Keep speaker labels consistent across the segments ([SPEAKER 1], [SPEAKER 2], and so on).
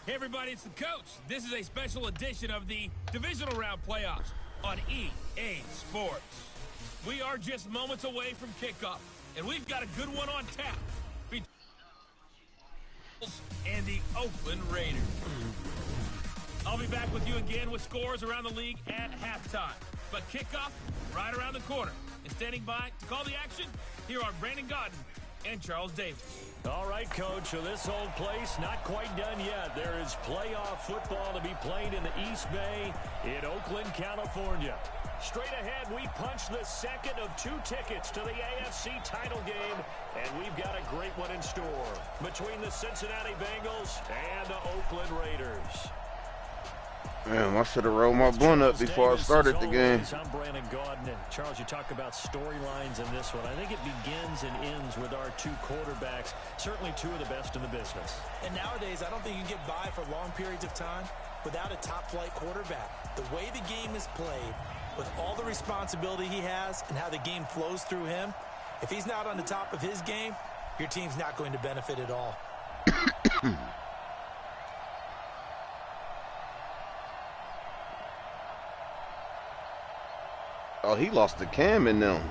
[SPEAKER 1] Hey everybody, it's the coach. This is a special edition of the divisional round playoffs on EA Sports. We are just moments away from kickoff, and we've got a good one on tap between and the Oakland Raiders. I'll be back with you again with scores around the league at halftime. But kickoff right around the corner. And standing by to call the action, here are Brandon Godden and Charles Davis.
[SPEAKER 2] All right, Coach, so this old place not quite done yet. There is playoff football to be played in the East Bay in Oakland, California. Straight ahead, we punch the second of 2 tickets to the AFC title game, and we've got a great one in store between the Cincinnati Bengals and the Oakland Raiders.
[SPEAKER 3] Damn, I should have rolled my blunt up before I started the game.
[SPEAKER 2] I'm Brandon Godden. Charles, you talk about storylines in this one. I think it begins and ends with our 2 quarterbacks, certainly 2 of the best in the business.
[SPEAKER 4] And nowadays, I don't think you can get by for long periods of time without a top-flight quarterback. The way the game is played, with all the responsibility he has and how the game flows through him, if he's not on the top of his game, your team's not going to benefit at all.
[SPEAKER 3] Oh, he lost the cam in them.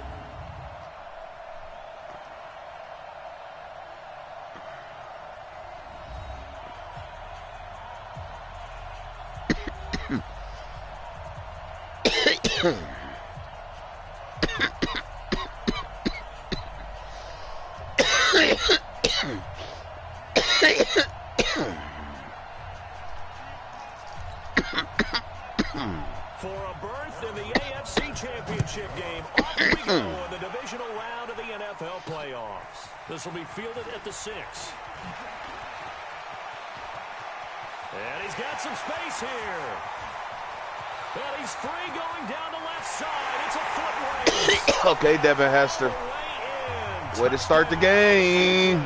[SPEAKER 2] For a berth in the AFC Championship game, off we go in the divisional round of the NFL playoffs. This will be fielded at the 6. And he's got some space here. And he's free going down the left side. It's a foot race.
[SPEAKER 3] Okay, Devin Hester. Way to start the game.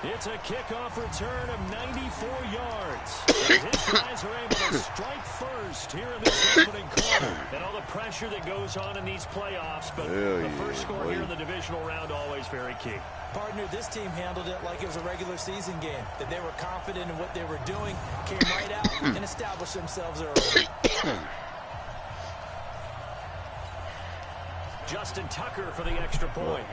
[SPEAKER 2] It's a kickoff return of 94 yards. And his guys are able to strike first here in this opening quarter. And all the pressure that goes on in these playoffs. But the first score here in the divisional round always very key.
[SPEAKER 4] Partner, this team handled it like it was a regular season game. That they were confident in what they were doing, came right out and established themselves early.
[SPEAKER 2] Justin Tucker for the extra point.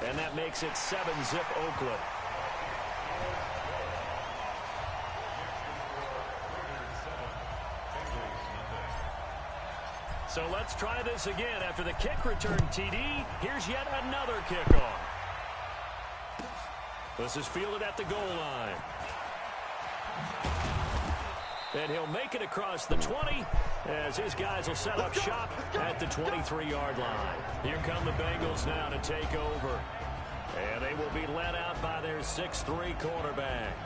[SPEAKER 2] And that makes it 7-zip Oakland. So let's try this again. After the kick return TD, here's yet another kickoff. This is fielded at the goal line. And he'll make it across the 20 as his guys will set up shop at the 23-yard line. Here come the Bengals now to take over. And they will be led out by their 6'3 quarterback.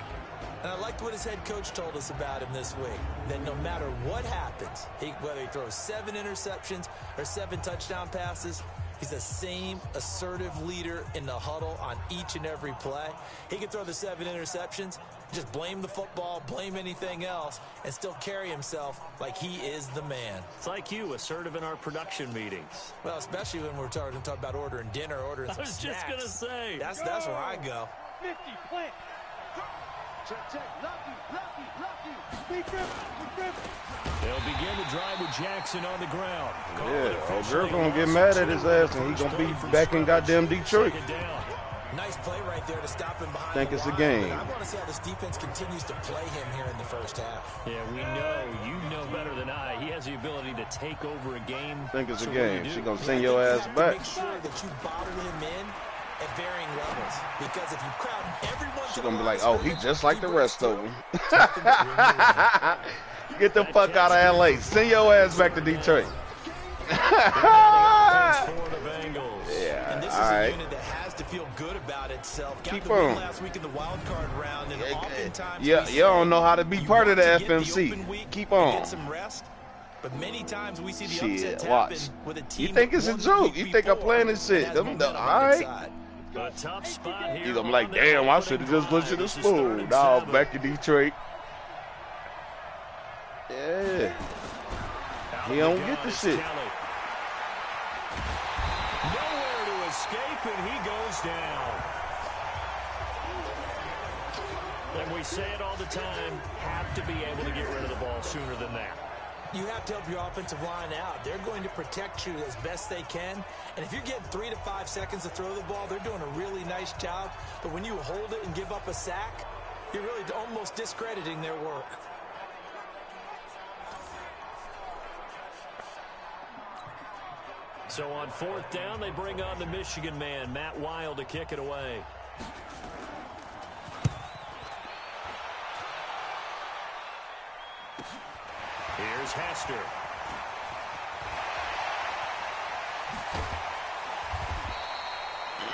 [SPEAKER 4] And I liked what his head coach told us about him this week, that no matter what happens, whether he throws 7 interceptions or 7 touchdown passes, he's the same assertive leader in the huddle on each and every play. He can throw the 7 interceptions, just blame the football, blame anything else, and still carry himself like he is the man.
[SPEAKER 2] It's like you, assertive in our production meetings.
[SPEAKER 4] Well, especially when we're talking about ordering dinner, ordering some snacks.
[SPEAKER 2] I was just going to say.
[SPEAKER 4] That's where I go.
[SPEAKER 5] 50, plant. Check, lucky.
[SPEAKER 2] They'll begin to drive with Jackson on the ground.
[SPEAKER 3] Yeah, old girl gonna get mad at his ass, and he gonna be back in goddamn Detroit.
[SPEAKER 4] Nice play right there to stop him behind.
[SPEAKER 3] Think it's a game.
[SPEAKER 4] I want to see how this defense continues to play him here in the first half.
[SPEAKER 2] Yeah, we know. You know better than I. He has the ability to take over a game.
[SPEAKER 3] Think it's a game. She gonna send your ass back.
[SPEAKER 4] Make sure that you bottle him in at varying levels, because if you crowd everyone,
[SPEAKER 3] she's gonna be like, oh, he just like the rest of them. Get the fuck out of LA. Send your ass back to Detroit.
[SPEAKER 4] Yeah,
[SPEAKER 3] all right.
[SPEAKER 4] to feel good about itself.
[SPEAKER 3] Keep on.
[SPEAKER 4] Last week in the wild card round, and oftentimes
[SPEAKER 3] you don't know how to be part of the FMC. Keep on.
[SPEAKER 4] Get some rest. But many times we see the upsets
[SPEAKER 3] watch.
[SPEAKER 4] happen with a team.
[SPEAKER 3] You think it's a joke? You think I'm playing this shit? All right.
[SPEAKER 2] A tough spot here.
[SPEAKER 3] I'm like, damn, I should have just listened to Smooth. Nah, back in Detroit. Yeah. He don't get the shit.
[SPEAKER 2] Nowhere to escape, and he goes down. And we say it all the time, have to be able to get rid of the ball sooner than that.
[SPEAKER 4] You have to help your offensive line out. They're going to protect you as best they can. And if you're getting 3 to 5 seconds to throw the ball, they're doing a really nice job. But when you hold it and give up a sack, you're really almost discrediting their work.
[SPEAKER 2] So on 4th down, they bring on the Michigan man, Matt Wild, to kick it away. Here's Hester.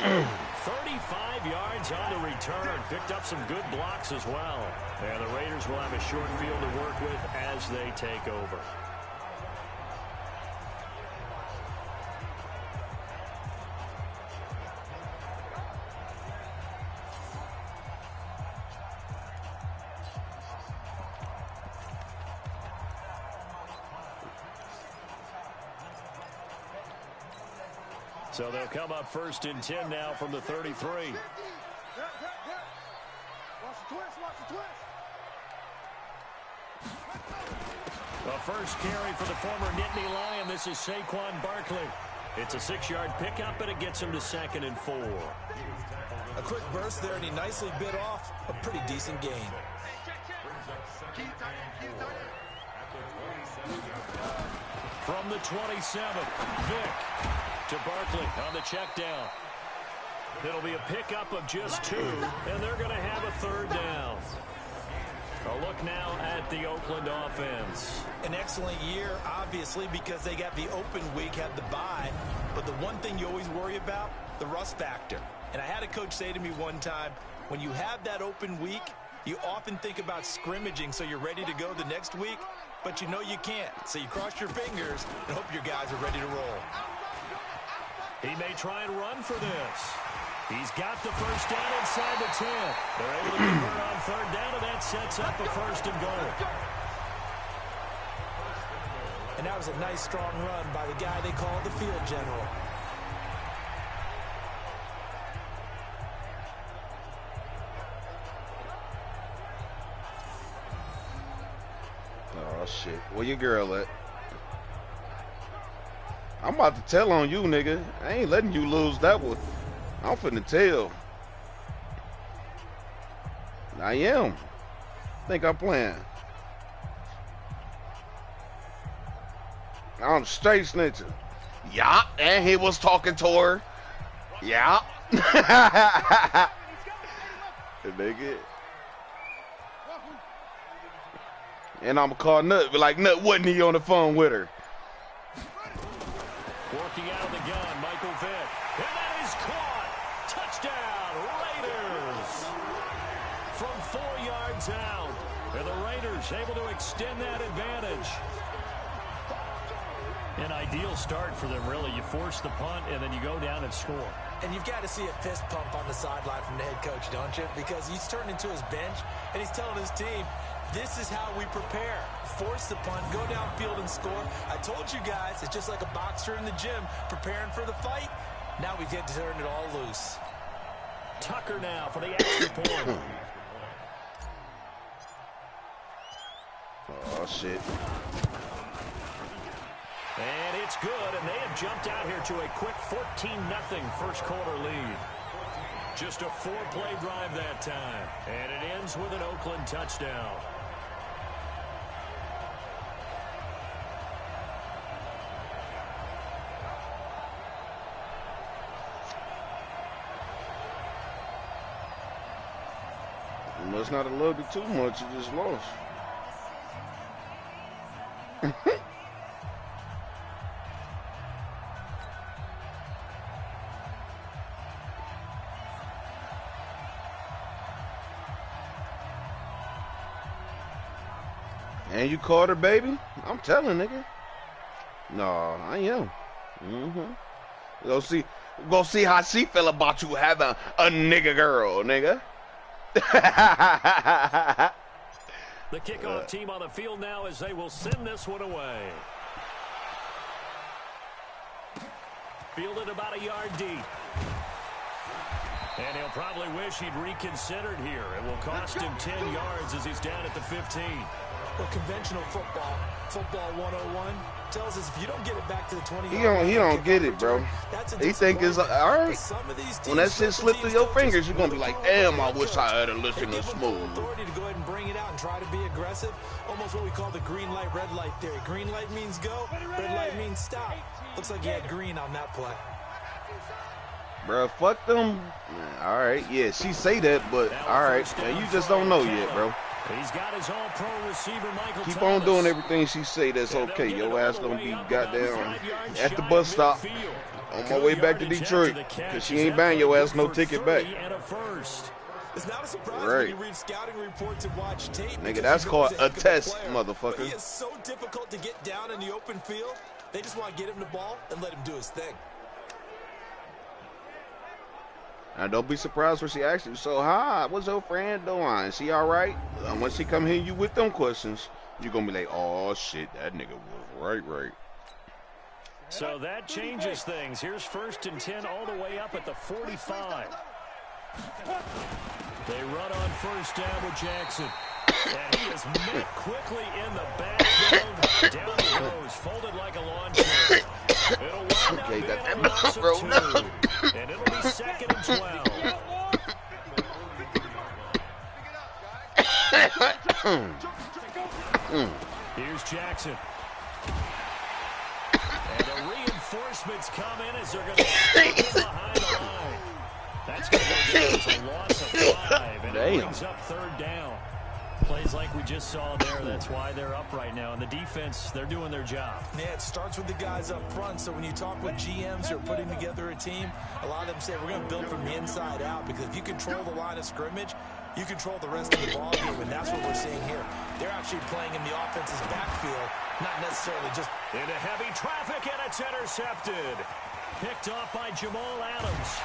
[SPEAKER 2] "35 yards on the return." Picked up some good blocks as well. And the Raiders will have a short field to work with as they take over. So they'll come up 1st and 10 now from the 33.
[SPEAKER 5] Watch the twist, watch the twist.
[SPEAKER 2] The first carry for the former Nittany Lion. This is Saquon Barkley. It's a 6-yard pickup, and it gets him to 2nd and 4.
[SPEAKER 4] A quick burst there, and he nicely bit off a pretty decent gain.
[SPEAKER 2] From the 27, Vick to Barkley on the check down. It'll be a pickup of just 2, and they're going to have a 3rd down. A look now at the Oakland offense.
[SPEAKER 4] An excellent year, obviously, because they got the open week, had the bye. But the one thing you always worry about, the rust factor. And I had a coach say to me one time, when you have that open week, you often think about scrimmaging so you're ready to go the next week, but you know you can't. So you cross your fingers and hope your guys are ready to roll.
[SPEAKER 2] He may try and run for this. He's got the first down inside the 10. They're able to convert on 3rd down, and that sets up a 1st and goal.
[SPEAKER 4] And that was a nice, strong run by the guy they call the field general.
[SPEAKER 3] Oh, shit. Where your girl at? I'm about to tell on you, nigga. I ain't letting you lose that one. I'm finna tell. I am. Think I'm playing. I'm straight snitching. Yeah, and he was talking to her. Yeah. Nigga. And I'm gonna call Nut, be like, Nut, wasn't he on the phone with her?
[SPEAKER 2] Working out of the gun, Michael Vick. And that is caught. Touchdown, Raiders. From 4 yards out. And the Raiders able to extend that advantage. An ideal start for them, really. You force the punt, and then you go down and score.
[SPEAKER 4] And you've got to see a fist pump on the sideline from the head coach, don't you? Because he's turned into his bench, and he's telling his team, this is how we prepare. Force the punt, go downfield and score. I told you guys, it's just like a boxer in the gym preparing for the fight. Now we get to turn it all loose.
[SPEAKER 2] Tucker now for the extra point.
[SPEAKER 3] Oh, shit.
[SPEAKER 2] And it's good, and they have jumped out here to a quick 14-0 first quarter lead. Just a 4-play drive that time, and it ends with an Oakland touchdown.
[SPEAKER 3] You must not have loved it too much. You just lost. And you caught her, baby? I'm telling, nigga. No, I am. Go see. Go see how she feel about you having a nigga girl, nigga.
[SPEAKER 2] The kickoff team on the field now as they will send this one away. Fielded about a yard deep. And he'll probably wish he'd reconsidered here. It will cost him 10 yards as he's down at the 15.
[SPEAKER 4] Well, conventional football 101, tells us if you don't get it back to the 20
[SPEAKER 3] he don't get it, bro. He think it's all right. When that shit slipped through your fingers, you're gonna be like, damn, I wish I had a listen to Smooth.
[SPEAKER 4] Authority to go ahead and bring it out and try to be aggressive. Almost what we call the green light, red light theory. Green light means go, red light means stop. Looks like he had green on that play.
[SPEAKER 3] Bro, fuck them. All right, yeah, she say that, but all right, man, you just don't know yet, bro.
[SPEAKER 2] He's got his all-pro receiver, Michael
[SPEAKER 3] Keep
[SPEAKER 2] Thomas.
[SPEAKER 3] on doing everything she say that's okay. Your ass gonna be goddamn at the bus stop on my way back to Detroit, because she ain't buying your ass no ticket back.
[SPEAKER 4] It's not a surprise
[SPEAKER 3] right.
[SPEAKER 4] when you read scouting reports and watch tape.
[SPEAKER 3] Nigga, that's called a test, motherfucker.
[SPEAKER 4] He is so difficult to get down in the open field. They just want to get him the ball and let him do his thing.
[SPEAKER 3] Now, don't be surprised when she asks you, so, hi, what's your friend doing? She all right? Once she come here you with them questions, you're going to be like, oh, shit, that nigga was right.
[SPEAKER 2] So that changes things. Here's 1st and 10 all the way up at the 45. They run on 1st down with Jackson. And he is met quickly in the backfield. Down he goes, folded like a lawn chair. It'll wind up being a loss of 2. And it'll be 2nd and 12. Here's Jackson. And the reinforcements come in as they're going to stick him behind the line. That's going to go down as a loss of 5. And it brings up 3rd down. Plays like we just saw there. That's why they're up right now. And the defense, they're doing their job.
[SPEAKER 4] Yeah, it starts with the guys up front. So when you talk with GMs who are putting together a team, a lot of them say we're going to build from the inside out, because if you control the line of scrimmage, you control the rest of the ball game, and that's what we're seeing here. They're actually playing in the offense's backfield, not necessarily just
[SPEAKER 2] into heavy traffic, and it's intercepted. Picked off by Jamal Adams.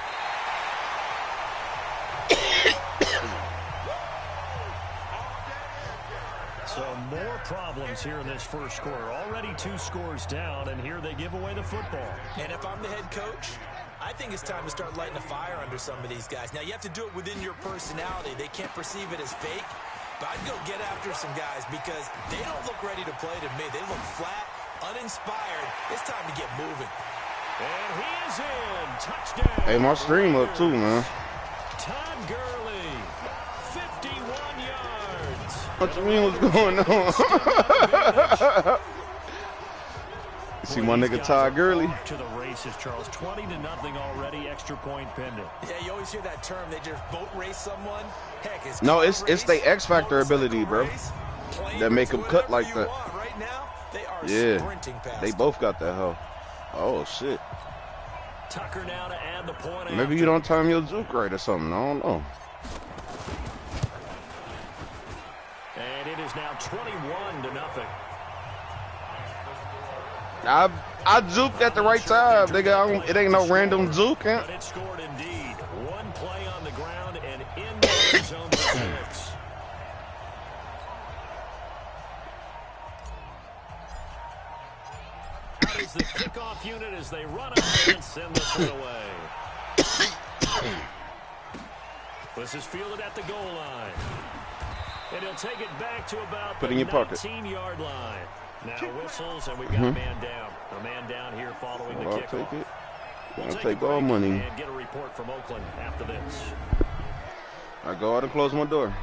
[SPEAKER 2] So more problems here in this first quarter. Already 2 scores down, and here they give away the football.
[SPEAKER 4] And if I'm the head coach, I think it's time to start lighting a fire under some of these guys. Now, you have to do it within your personality. They can't perceive it as fake, but I'd go get after some guys because they don't look ready to play to me. They look flat, uninspired. It's time to get moving.
[SPEAKER 2] And he is in. Touchdown.
[SPEAKER 3] Hey, my stream up too, man.
[SPEAKER 2] Todd Gurley, 51 yards.
[SPEAKER 3] What you mean, what's going on? See my nigga Todd Gurley?
[SPEAKER 2] To the races, Charles. 20-0 already. Extra point pending.
[SPEAKER 4] Yeah, you always hear that term. They just boat race someone. Heck,
[SPEAKER 3] it's the X Factor ability, bro. That make them cut like that.
[SPEAKER 4] Right now, they are sprinting past.
[SPEAKER 3] They both got that hoe. Oh shit.
[SPEAKER 2] Tucker now to add the point.
[SPEAKER 3] Maybe you don't time your juke right or something. I don't know.
[SPEAKER 2] And it is now 21-0.
[SPEAKER 3] I juked at the right time, nigga. It ain't no random juke, huh?
[SPEAKER 2] But it scored indeed. One play on the ground and in the zone for 6. That is the kickoff unit as they run out and send this one away. This is fielded at the goal line. And he'll take it back to about the 19-yard line. Now whistles, and we've got a man down. A man down here following the kickoff.
[SPEAKER 3] Take it.
[SPEAKER 2] We'll
[SPEAKER 3] take all money.
[SPEAKER 2] And get a report from Oakland after this.
[SPEAKER 3] I go out and close my door.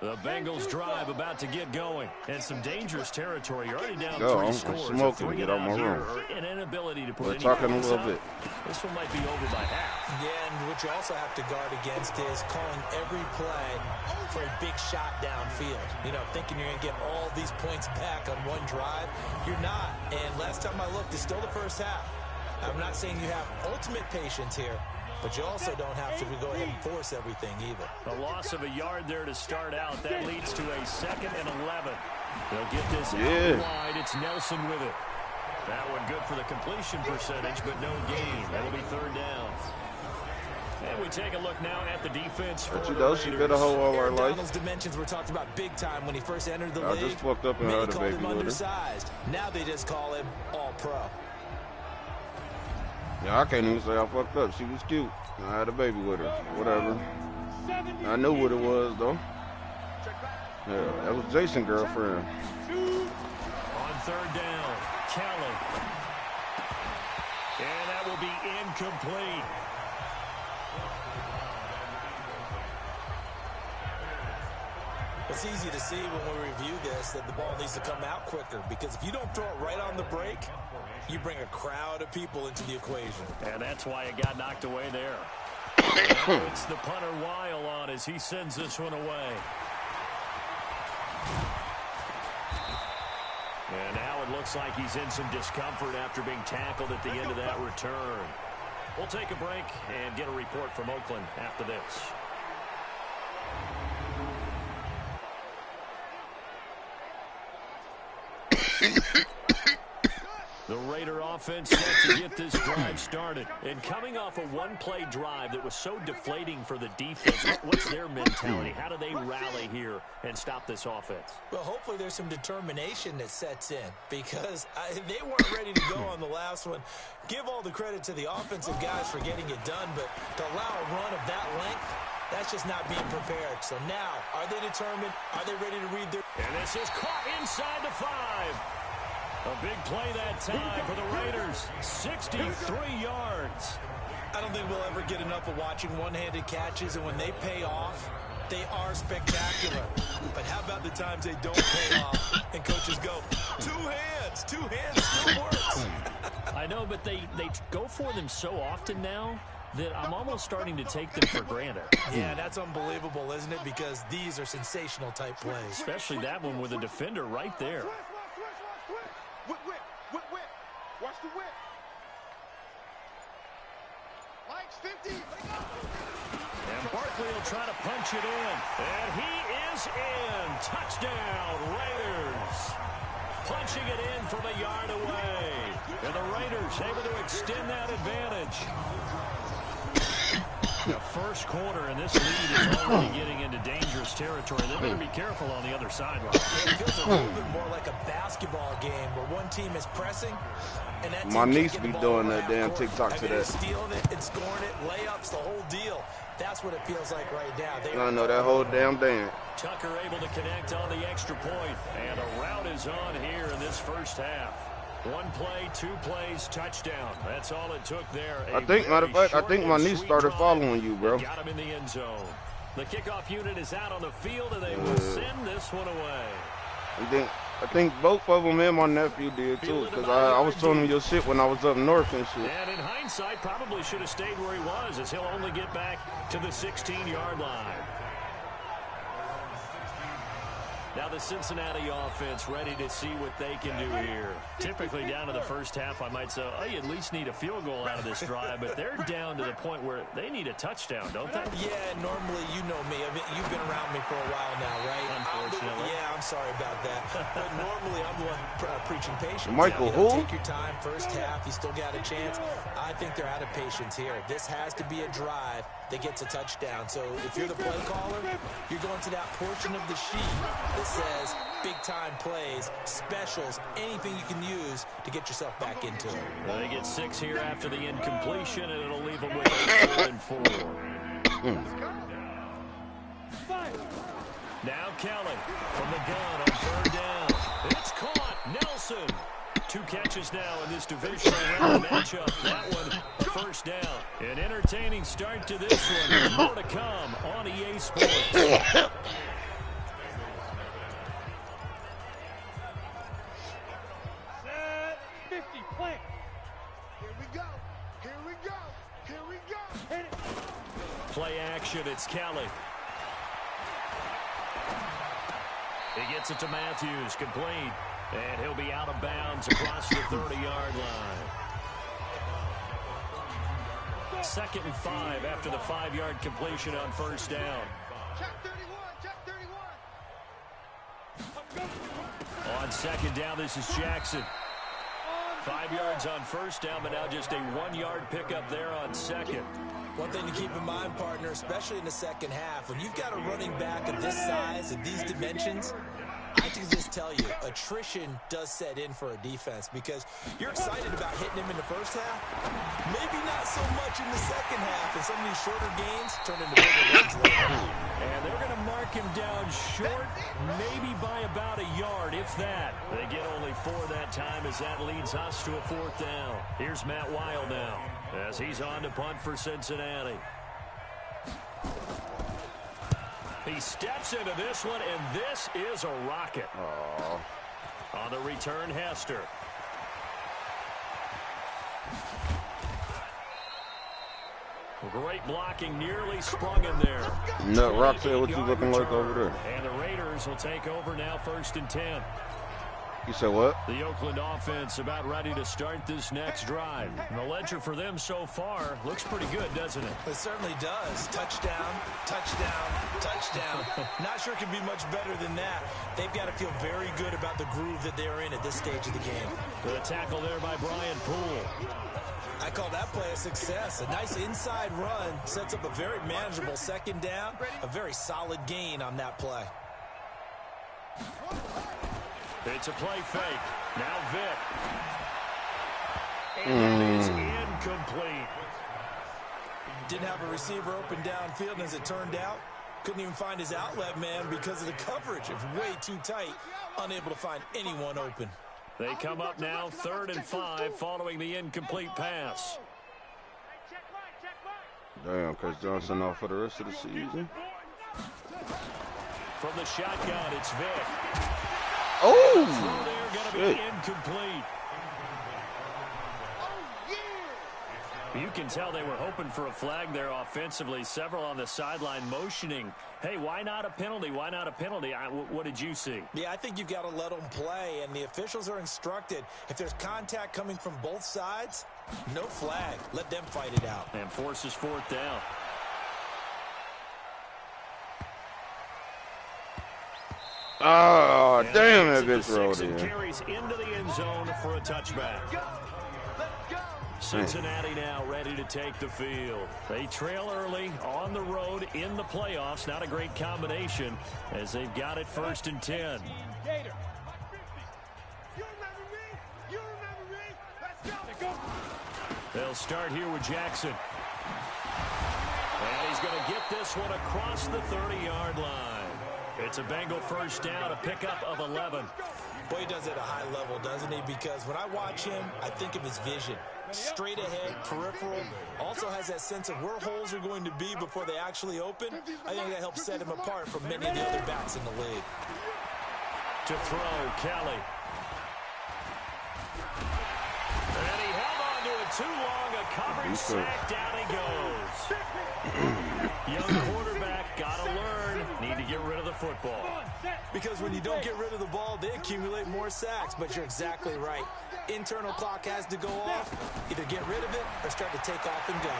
[SPEAKER 2] The Bengals drive about to get going, and some dangerous territory. You're already down 3 scores.
[SPEAKER 3] I'm smoking. Get out my room.
[SPEAKER 2] An inability to put
[SPEAKER 3] We're talking a little bit.
[SPEAKER 2] This one might be over by half.
[SPEAKER 4] Yeah, and what you also have to guard against is calling every play for a big shot downfield. You know, thinking you're going to get all these points back on one drive. You're not. And last time I looked, it's still the first half. I'm not saying you have ultimate patience here, but you also don't have to go ahead and force everything either.
[SPEAKER 2] A loss of a yard there to start out. That leads to a 2nd and 11. They'll get this out wide. It's Nelson with it. That one good for the completion percentage, but no gain. That'll be 3rd down. And we take a look now at the defense for the Raiders.
[SPEAKER 3] She been a whole all our life.
[SPEAKER 4] Donald's dimensions were talked about big time when he first entered the league.
[SPEAKER 3] I just fucked up and
[SPEAKER 4] Many
[SPEAKER 3] had a
[SPEAKER 4] called
[SPEAKER 3] baby
[SPEAKER 4] him
[SPEAKER 3] with her.
[SPEAKER 4] undersized. Now they just call him all-pro.
[SPEAKER 3] Yeah, I can't even say I fucked up. She was cute. I had a baby with her. Whatever. I knew what it was, though. Yeah, that was Jason's girlfriend.
[SPEAKER 2] On 3rd down, Kelly. And that will be incomplete.
[SPEAKER 4] It's easy to see when we review this that the ball needs to come out quicker, because if you don't throw it right on the break, you bring a crowd of people into the equation.
[SPEAKER 2] And that's why it got knocked away there. It's the punter Weil on as he sends this one away. And now it looks like he's in some discomfort after being tackled at the end of that return. We'll take a break and get a report from Oakland after this. The Raider offense set to get this drive started. And coming off a one-play drive that was so deflating for the defense, what's their mentality? How do they rally here and stop this offense?
[SPEAKER 4] Well, hopefully there's some determination that sets in, because they weren't ready to go on the last one. Give all the credit to the offensive guys for getting it done, but to allow a run of that length, that's just not being prepared. So now, are they determined? Are they ready to read their...
[SPEAKER 2] And this is caught inside the 5. A big play that time for the Raiders. 63 yards.
[SPEAKER 4] I don't think we'll ever get enough of watching one-handed catches, and when they pay off, they are spectacular. But how about the times they don't pay off and coaches go, two hands still works.
[SPEAKER 2] I know, but they go for them so often now that I'm almost starting to take them for granted.
[SPEAKER 4] Yeah, that's unbelievable, isn't it? Because these are sensational type plays.
[SPEAKER 2] Especially that one with a defender right there.
[SPEAKER 5] Whip. Watch the whip. Mike's 50.
[SPEAKER 2] And Barkley will try to punch it in. And he is in. Touchdown, Raiders. Punching it in from a yard away. And the Raiders able to extend that advantage. The first quarter, and this lead is already getting into dangerous territory. They better be careful on the other sideline.
[SPEAKER 4] It feels a little bit more like a basketball game where one team is pressing, and that team
[SPEAKER 3] My
[SPEAKER 4] can't
[SPEAKER 3] niece
[SPEAKER 4] get
[SPEAKER 3] be
[SPEAKER 4] the ball
[SPEAKER 3] doing
[SPEAKER 4] over
[SPEAKER 3] that
[SPEAKER 4] half
[SPEAKER 3] damn
[SPEAKER 4] court.
[SPEAKER 3] TikTok to that.
[SPEAKER 4] Stealing it and scoring it, layups, the whole deal. That's what it feels like right now.
[SPEAKER 3] I know that whole damn dance.
[SPEAKER 2] Tucker able to connect on the extra point, and a route is on here in this first half. One play, 2 plays, touchdown. That's all it took there.
[SPEAKER 3] Matter of fact, I think my niece started following you, bro.
[SPEAKER 2] Got him in the end zone. The kickoff unit is out on the field, and they will send this one away.
[SPEAKER 3] And then I think both of them and my nephew did too, because I was telling him your shit when I was up north and shit.
[SPEAKER 2] And in hindsight, probably should have stayed where he was, as he'll only get back to the 16-yard line. Now the Cincinnati offense ready to see what they can do here. Typically down to the first half, I might say, oh, you at least need a field goal out of this drive, but they're down to the point where they need a touchdown, don't they?
[SPEAKER 4] Yeah, normally, you know me. I mean, you've been around me for a while now, right?
[SPEAKER 2] Unfortunately.
[SPEAKER 4] I'm sorry about that. But normally, I'm the one preaching patience.
[SPEAKER 3] Michael, who?
[SPEAKER 4] Take your time, first half, you still got a chance. I think they're out of patience here. This has to be a drive that gets a touchdown. So if you're the play caller, you're going to that portion of the sheet that says big-time plays, specials, anything you can use to get yourself back into it.
[SPEAKER 2] Well, they get 6 here after the incompletion, and it'll leave them with 4 and 4. Now Kelly from the gun on 3rd down. It's caught. Nelson. 2 catches now in this divisional round matchup. That one, a first down. An entertaining start to this one. More to come on EA Sports. Play action, it's Kelly. He gets it to Matthews, complete. And he'll be out of bounds across the 30-yard line. 2nd and 5 after the 5-yard completion on first down.
[SPEAKER 5] Check 31, check 31.
[SPEAKER 2] On 2nd down, this is Jackson. 5 yards on first down, but now just a 1-yard pickup there on 2nd.
[SPEAKER 4] One thing to keep in mind, partner, especially in the second half, when you've got a running back of this size and these dimensions, I can just tell you, attrition does set in for a defense because you're excited about hitting him in the first half. Maybe not so much in the second half, and some of these shorter gains turn into bigger runs later.
[SPEAKER 2] And they're going to mark him down short, maybe by about a yard, if that. They get only 4 that time as that leads us to a 4th down. Here's Matt Weil now as he's on to punt for Cincinnati. He steps into this one, and this is a rocket. On the return, Hester. Great blocking, nearly sprung in there.
[SPEAKER 3] Nut Roxanne, what you looking like over there?
[SPEAKER 2] And the Raiders will take over now, 1st and 10.
[SPEAKER 3] You said what?
[SPEAKER 2] The Oakland offense about ready to start this next drive. And the ledger for them so far looks pretty good, doesn't it?
[SPEAKER 4] It certainly does. Touchdown, touchdown, touchdown. Not sure it could be much better than that. They've got to feel very good about the groove that they're in at this stage of the game.
[SPEAKER 2] The tackle there by Brian Poole.
[SPEAKER 4] I call that play a success. A nice inside run sets up a very manageable 2nd down. A very solid gain on that play.
[SPEAKER 2] It's a play fake. Now Vick. And it is incomplete.
[SPEAKER 4] Didn't have a receiver open downfield, and as it turned out, couldn't even find his outlet man because of the coverage. It was way too tight, unable to find anyone open.
[SPEAKER 2] They come up now 3rd and 5 following the incomplete pass.
[SPEAKER 3] Damn, Chris Johnson off for the rest of the season.
[SPEAKER 2] From the shotgun, it's Vick.
[SPEAKER 3] Oh,
[SPEAKER 2] they're going to be incomplete. You can tell they were hoping for a flag there offensively. Several on the sideline motioning. Hey, why not a penalty? Why not a penalty? What did you see?
[SPEAKER 4] Yeah, I think you've got to let them play, and the officials are instructed. If there's contact coming from both sides, no flag. Let them fight it out.
[SPEAKER 2] And forces 4th down.
[SPEAKER 3] oh, damn, that bitch rolled in.
[SPEAKER 2] Carries into the end zone for a touchback. Cincinnati now ready to take the field. They trail early on the road in the playoffs. Not a great combination as they've got it 1st and 10. They'll start here with Jackson. And he's going to get this one across the 30-yard line. It's a Bengal 1st down, a pickup of 11.
[SPEAKER 4] Boy, he does it at a high level, doesn't he? Because when I watch him, I think of his vision. Straight ahead, peripheral, also has that sense of where holes are going to be before they actually open. I think that helps set him apart from many of the other backs in the league.
[SPEAKER 2] To throw, Kelly. And he held on to it too long. A coverage sack, down he goes. Young quarterback, gotta learn. Need to get rid of the football.
[SPEAKER 4] Because when you don't get rid of the ball, they accumulate more sacks. But you're exactly right. Internal clock has to go off. Either get rid of it or start to take off and go.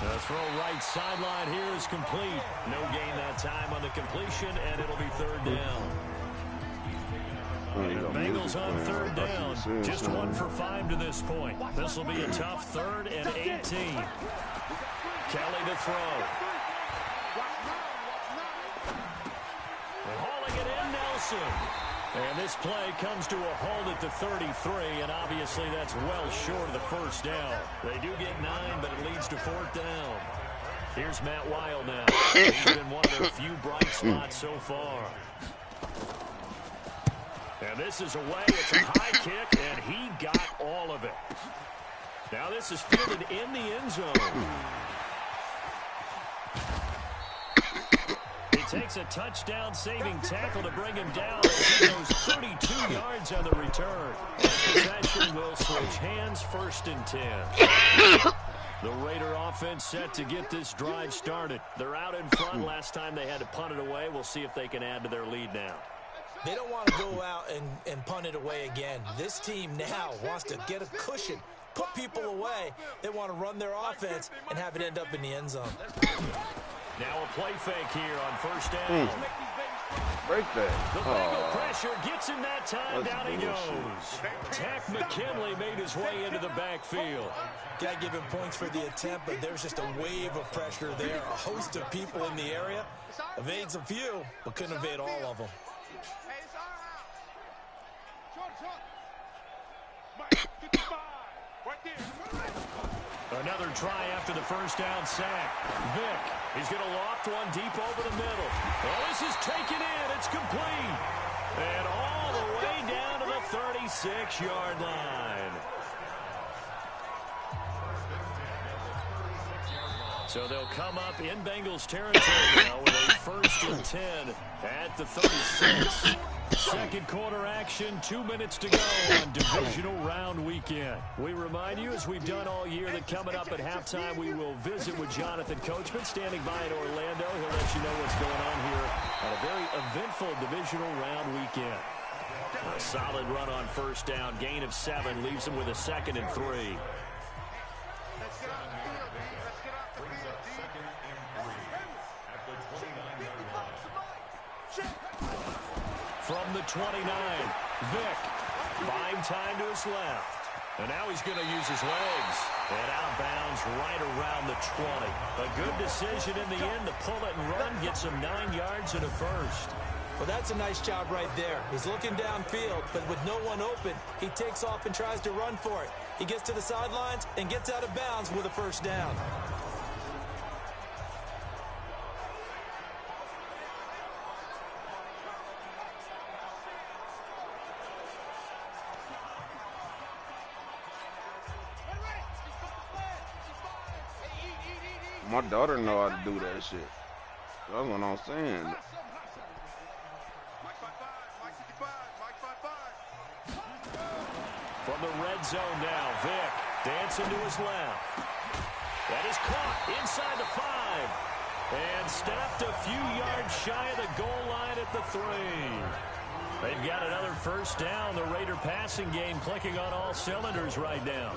[SPEAKER 2] The throw right sideline here is complete. No gain that time on the completion, and it'll be 3rd down. The Bengals on 3rd down. Just 1 for 5 to this point. This will be a tough 3rd and 18. Kelly to throw. Hauling it in, Nelson. And this play comes to a halt at the 33, and obviously that's well short of the 1st down. They do get 9, but it leads to 4th down. Here's Matt Weil now. He's been one of their few bright spots so far. And this is away. It's a high kick, and he got all of it. Now this is fielded in the end zone. Takes a touchdown-saving tackle to bring him down as he goes 32 yards on the return. Possession will switch hands, 1st and 10. The Raider offense set to get this drive started. They're out in front. Last time they had to punt it away. We'll see if they can add to their lead now.
[SPEAKER 4] They don't want to go out and punt it away again. This team now wants to get a cushion, put people away. They want to run their offense and have it end up in the end zone.
[SPEAKER 2] Now a play fake here on first down.
[SPEAKER 3] Break that.
[SPEAKER 2] The Bengal pressure gets him that time.
[SPEAKER 3] That's
[SPEAKER 2] Down he
[SPEAKER 3] bullshit.
[SPEAKER 2] goes. Tack McKinley made his way into the backfield.
[SPEAKER 4] Got to give him points for the attempt, but there's just a wave of pressure there. A host of people in the area. Evades a few, but couldn't evade all of them.
[SPEAKER 2] Another try after the first down sack. Vick, he's going to loft one deep over the middle. Oh, this is taken in. It's complete. And all the way down to the 36-yard line. So they'll come up in Bengals territory now with a 1st and 10 at the 36. Second quarter action, 2 minutes to go on divisional round weekend. We remind you, as we've done all year, that coming up at halftime, we will visit with Jonathan Coachman, standing by in Orlando. He'll let you know what's going on here on a very eventful divisional round weekend. A solid run on first down, gain of 7, leaves him with a 2nd and 3. From the 29, Vick, buying time to his left. And now he's going to use his legs. And out of bounds right around the 20. A good decision in the end to pull it and run, gets him 9 yards and a 1st.
[SPEAKER 4] Well, that's a nice job right there. He's looking downfield, but with no one open, he takes off and tries to run for it. He gets to the sidelines and gets out of bounds with a 1st down.
[SPEAKER 3] My daughter know how to do that shit. That's what I'm saying.
[SPEAKER 2] From the red zone now, Vick dancing to his left. That is caught inside the 5. And stopped a few yards shy of the goal line at the 3. They've got another 1st down. The Raider passing game clicking on all cylinders right now.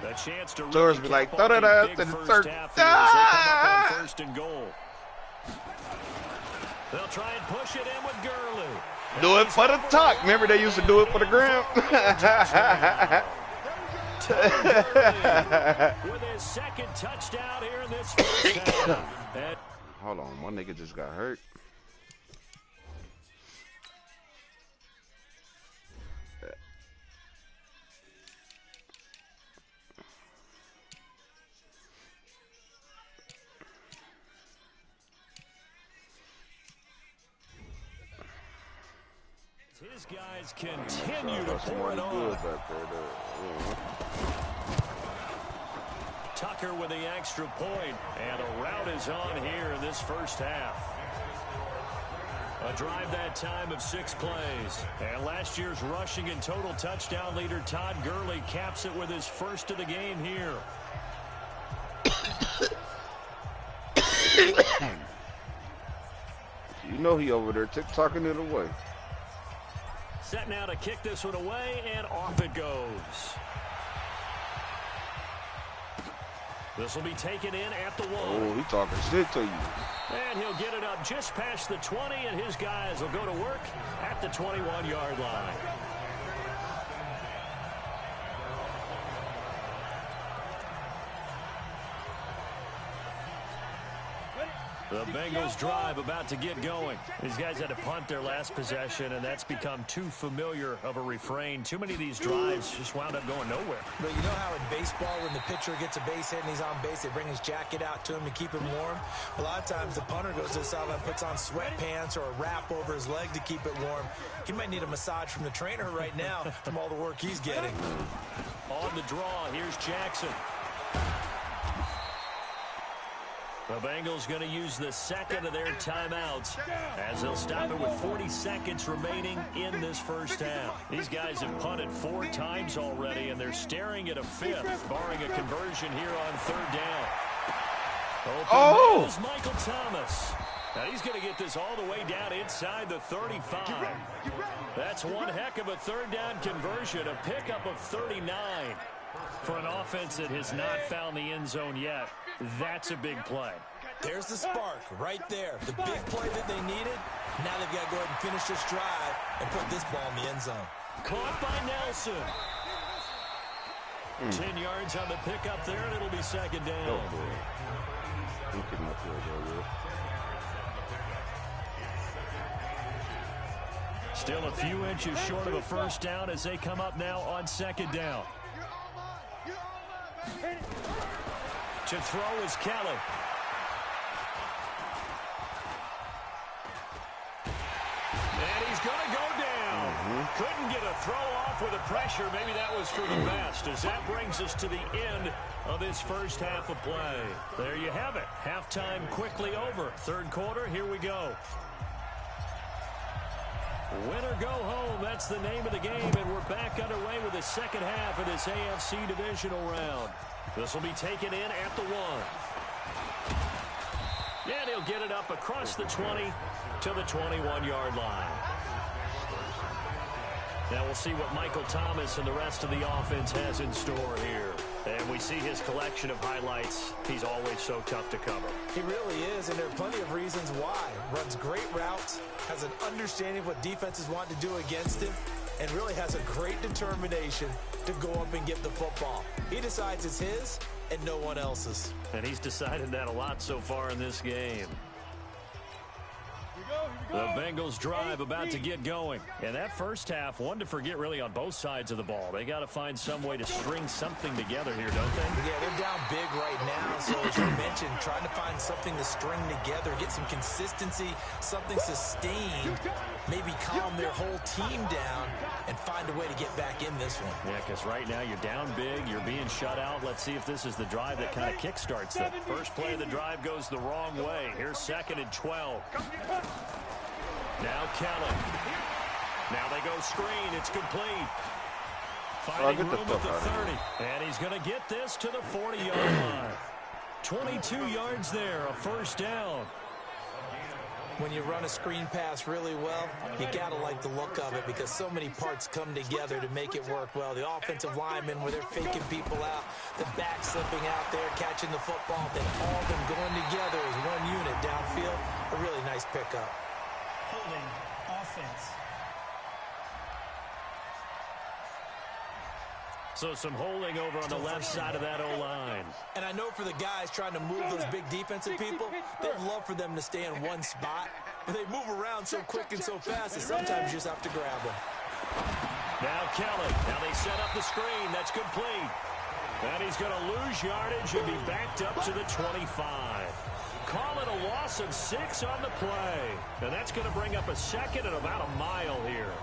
[SPEAKER 2] A chance to really
[SPEAKER 3] be like,
[SPEAKER 2] cap off
[SPEAKER 3] da-da-da,
[SPEAKER 2] a big
[SPEAKER 3] to the
[SPEAKER 2] first
[SPEAKER 3] third.
[SPEAKER 2] half here as they come up on 1st and goal. They'll try and push it in with Gurley.
[SPEAKER 3] Do it for the talk. Remember they used to do it for the gram?
[SPEAKER 2] With his 2nd touchdown here in this first half.
[SPEAKER 3] Hold on, my nigga just got hurt.
[SPEAKER 2] His guys continue to pour it on. Tucker with the extra point, and a rout is on here in this first half. A drive that time of 6 plays. And last year's rushing and total touchdown leader Todd Gurley caps it with his 1st of the game here.
[SPEAKER 3] You know he over there tick-tocking it away.
[SPEAKER 2] Set now to kick this one away, and off it goes. This will be taken in at the 1.
[SPEAKER 3] Oh, he talking shit to you.
[SPEAKER 2] And he'll get it up just past the 20, and his guys will go to work at the 21-yard line. The Bengals drive about to get going. These guys had to punt their last possession, and that's become too familiar of a refrain. Too many of these drives just wound up going nowhere.
[SPEAKER 4] But you know how in baseball, when the pitcher gets a base hit and he's on base, they bring his jacket out to him to keep him warm? A lot of times the punter goes to the sideline, puts on sweatpants or a wrap over his leg to keep it warm. He might need a massage from the trainer right now from all the work he's getting.
[SPEAKER 2] On the draw, here's Jackson. The Bengals going to use the 2nd of their timeouts as they'll stop it with 40 seconds remaining in this first half. These guys have punted 4 times already, and they're staring at a 5th, barring a conversion here on 3rd down. Open is Michael Thomas. Now he's going to get this all the way down inside the 35. That's one heck of a 3rd down conversion, a pickup of 39. For an offense that has not found the end zone yet, that's a big play.
[SPEAKER 4] There's the spark right there. The big play that they needed. Now they've got to go ahead and finish this drive and put this ball in the end zone.
[SPEAKER 2] Caught by Nelson. 10 yards on the pickup there, and it'll be second down.
[SPEAKER 3] Oh, boy. I'm kidding up here,
[SPEAKER 2] Still a few inches short of a first down as they come up now on second down. To throw is Kelly. And he's going to go down. Couldn't get a throw off with the pressure. Maybe that was for the best, as that brings us to the end of this first half of play. There you have it. Halftime quickly over. Third quarter, here we go. Win or go home, that's the name of the game, and we're back underway with the second half of this AFC divisional round. This will be taken in at the 1. And he'll get it up across the 20 to the 21-yard line. Now we'll see what Michael Thomas and the rest of the offense has in store here. And we see his collection of highlights. He's always so tough to cover.
[SPEAKER 4] He really is, and there are plenty of reasons why. Runs great routes, has an understanding of what defenses want to do against him, and really has a great determination to go up and get the football. He decides it's his and no one else's.
[SPEAKER 2] And he's decided that a lot so far in this game. The Bengals drive about to get going. And that first half, one to forget really on both sides of the ball. They got to find some way to string something together here, don't they?
[SPEAKER 4] Yeah, they're down big right now. So as you mentioned, trying to find something to string together, get some consistency, something sustained, maybe calm their whole team down and find a way to get back in this one.
[SPEAKER 2] Yeah, because right now you're down big, you're being shut out. Let's see if this is the drive that kind of kickstarts them. First play of the drive goes the wrong way. Here's 2nd and 12. Now Kelly. Now they go screen. It's complete. Finding room at the 30. And he's going to get this to the 40-yard line. 22 yards there, a first down.
[SPEAKER 4] When you run a screen pass really well, you got to like the look of it because so many parts come together to make it work well. The offensive linemen, where they're faking people out, the back slipping out there, catching the football, then all of them going together as one unit downfield. A really nice pickup.
[SPEAKER 6] Holding offense.
[SPEAKER 2] So some holding over on the left side of that O-line.
[SPEAKER 4] And I know for the guys trying to move those big defensive people, they'd love for them to stay in one spot. But they move around so quick and so fast that sometimes you just have to grab them.
[SPEAKER 2] Now Kelly. Now they set up the screen. That's complete. And he's going to lose yardage and be backed up to the 25. Call it a loss of 6 on the play. And that's going to bring up a second and about a mile here.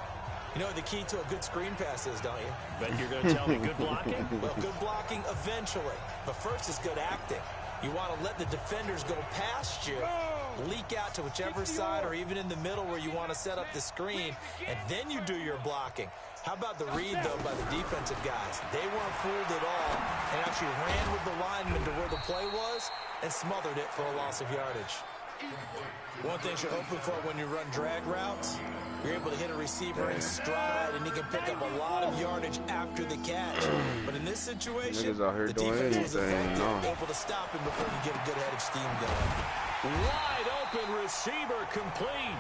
[SPEAKER 4] You know what the key to a good screen pass is, don't you?
[SPEAKER 2] Bet you're going to tell me good blocking?
[SPEAKER 4] Well, good blocking eventually. But first is good acting. You want to let the defenders go past you, leak out to whichever side or even in the middle where you want to set up the screen, and then you do your blocking. How about the read, though, by the defensive guys? They weren't fooled at all and actually ran with the lineman to where the play was and smothered it for a loss of yardage. One thing you're hoping for when you run drag routes, you're able to hit a receiver in stride, and he can pick up a lot of yardage after the catch. But in this situation, the defense was effective, able to stop him before you get a good head of steam going.
[SPEAKER 2] Wide open receiver complete.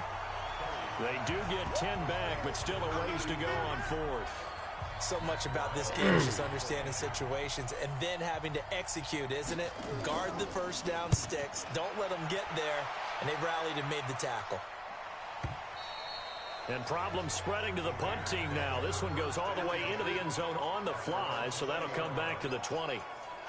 [SPEAKER 2] They do get 10 back, but still a ways to go on 4th.
[SPEAKER 4] So much about this game is just understanding situations and then having to execute, isn't it? Guard the first down sticks. Don't let them get there. And they rallied and made the tackle.
[SPEAKER 2] And problems spreading to the punt team now. This one goes all the way into the end zone on the fly, so that'll come back to the 20.